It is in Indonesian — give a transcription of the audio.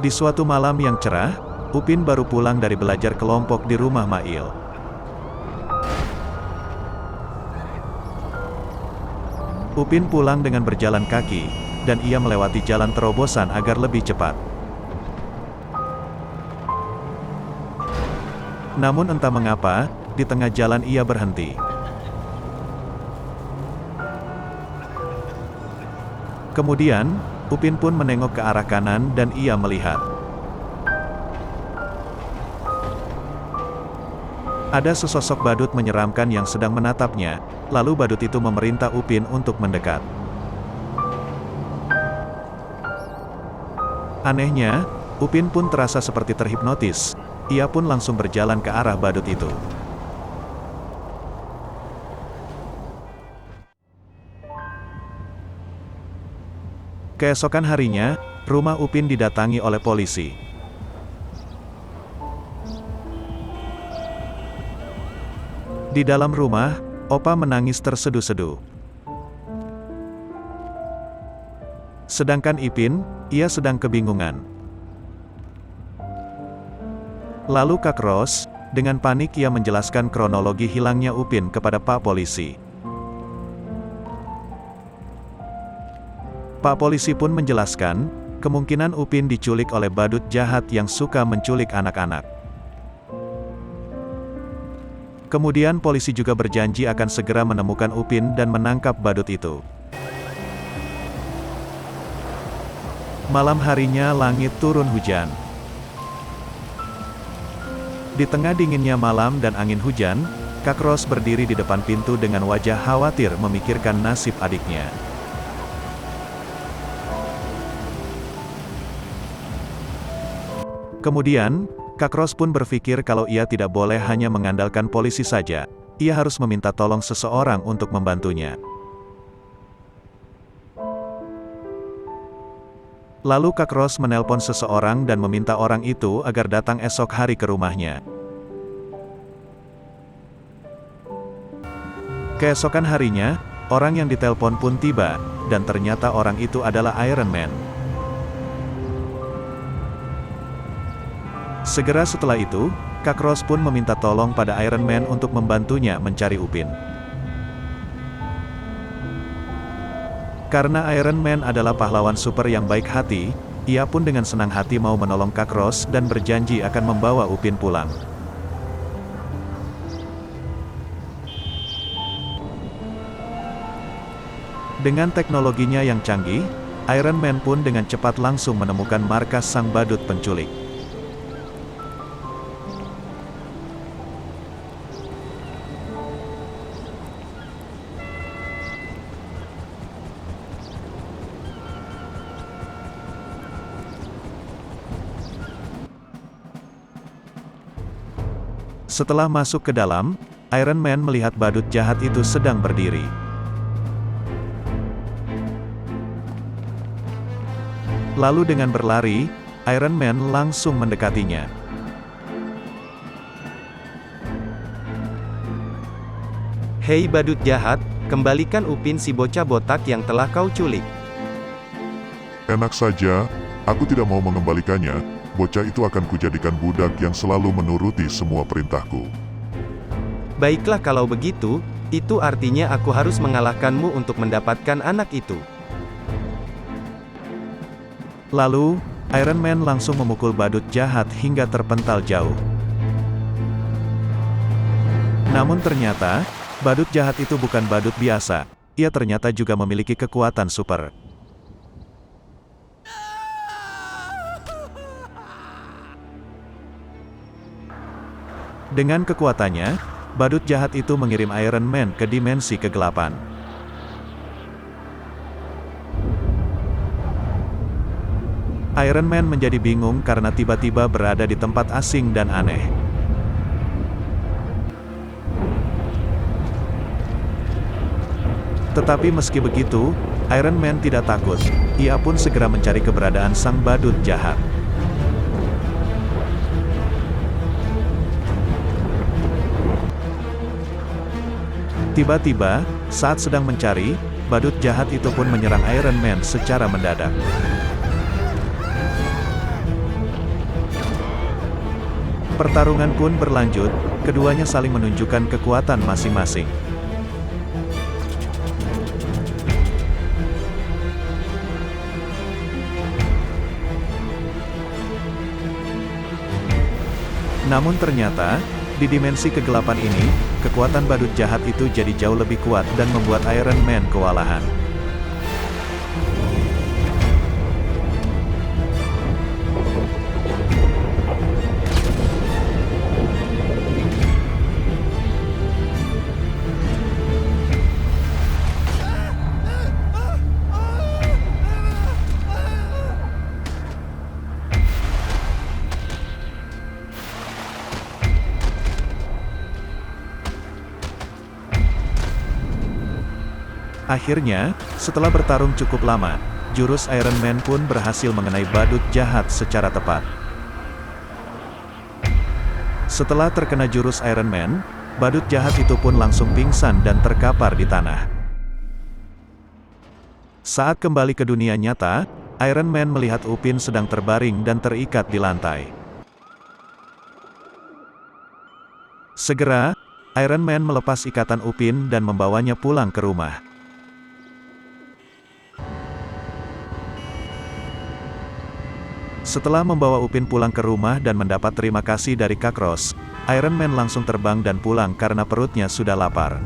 Di suatu malam yang cerah, Upin baru pulang dari belajar kelompok di rumah Mail. Upin pulang dengan berjalan kaki, dan ia melewati jalan terobosan agar lebih cepat. Namun entah mengapa, di tengah jalan ia berhenti. Kemudian, Upin pun menengok ke arah kanan dan ia melihat. Ada sesosok badut menyeramkan yang sedang menatapnya, lalu badut itu memerintah Upin untuk mendekat. Anehnya, Upin pun terasa seperti terhipnotis. Ia pun langsung berjalan ke arah badut itu. Keesokan harinya, rumah Upin didatangi oleh polisi. Di dalam rumah, Opa menangis terseduh-seduh. Sedangkan Ipin, ia sedang kebingungan. Lalu Kak Ros, dengan panik ia menjelaskan kronologi hilangnya Upin kepada Pak Polisi. Pak Polisi pun menjelaskan, kemungkinan Upin diculik oleh badut jahat yang suka menculik anak-anak. Kemudian polisi juga berjanji akan segera menemukan Upin dan menangkap badut itu. Malam harinya langit turun hujan. Di tengah dinginnya malam dan angin hujan, Kak Ros berdiri di depan pintu dengan wajah khawatir memikirkan nasib adiknya. Kemudian, Kak Ros pun berpikir kalau ia tidak boleh hanya mengandalkan polisi saja, ia harus meminta tolong seseorang untuk membantunya. Lalu Kak Ros menelpon seseorang dan meminta orang itu agar datang esok hari ke rumahnya. Keesokan harinya, orang yang ditelepon pun tiba, dan ternyata orang itu adalah Iron Man. Segera setelah itu, Kak Ros pun meminta tolong pada Iron Man untuk membantunya mencari Upin. Karena Iron Man adalah pahlawan super yang baik hati, ia pun dengan senang hati mau menolong Kak Ros dan berjanji akan membawa Upin pulang. Dengan teknologinya yang canggih, Iron Man pun dengan cepat langsung menemukan markas sang badut penculik. Setelah masuk ke dalam, Iron Man melihat badut jahat itu sedang berdiri. Lalu dengan berlari, Iron Man langsung mendekatinya. Hei badut jahat, kembalikan Upin si bocah botak yang telah kau culik. Enak saja, aku tidak mau mengembalikannya. Bocah itu akan kujadikan budak yang selalu menuruti semua perintahku. Baiklah kalau begitu, itu artinya aku harus mengalahkanmu untuk mendapatkan anak itu. Lalu, Iron Man langsung memukul badut jahat hingga terpental jauh. Namun ternyata, badut jahat itu bukan badut biasa, ia ternyata juga memiliki kekuatan super. Dengan kekuatannya, badut jahat itu mengirim Iron Man ke dimensi kegelapan. Iron Man menjadi bingung karena tiba-tiba berada di tempat asing dan aneh. Tetapi meski begitu, Iron Man tidak takut. Ia pun segera mencari keberadaan sang badut jahat. Tiba-tiba, saat sedang mencari, badut jahat itu pun menyerang Iron Man secara mendadak. Pertarungan pun berlanjut, keduanya saling menunjukkan kekuatan masing-masing. Namun ternyata, di dimensi kegelapan ini, kekuatan badut jahat itu jadi jauh lebih kuat dan membuat Iron Man kewalahan. Akhirnya, setelah bertarung cukup lama, jurus Iron Man pun berhasil mengenai badut jahat secara tepat. Setelah terkena jurus Iron Man, badut jahat itu pun langsung pingsan dan terkapar di tanah. Saat kembali ke dunia nyata, Iron Man melihat Upin sedang terbaring dan terikat di lantai. Segera, Iron Man melepas ikatan Upin dan membawanya pulang ke rumah. Setelah membawa Upin pulang ke rumah dan mendapat terima kasih dari Kak Ros, Iron Man langsung terbang dan pulang karena perutnya sudah lapar.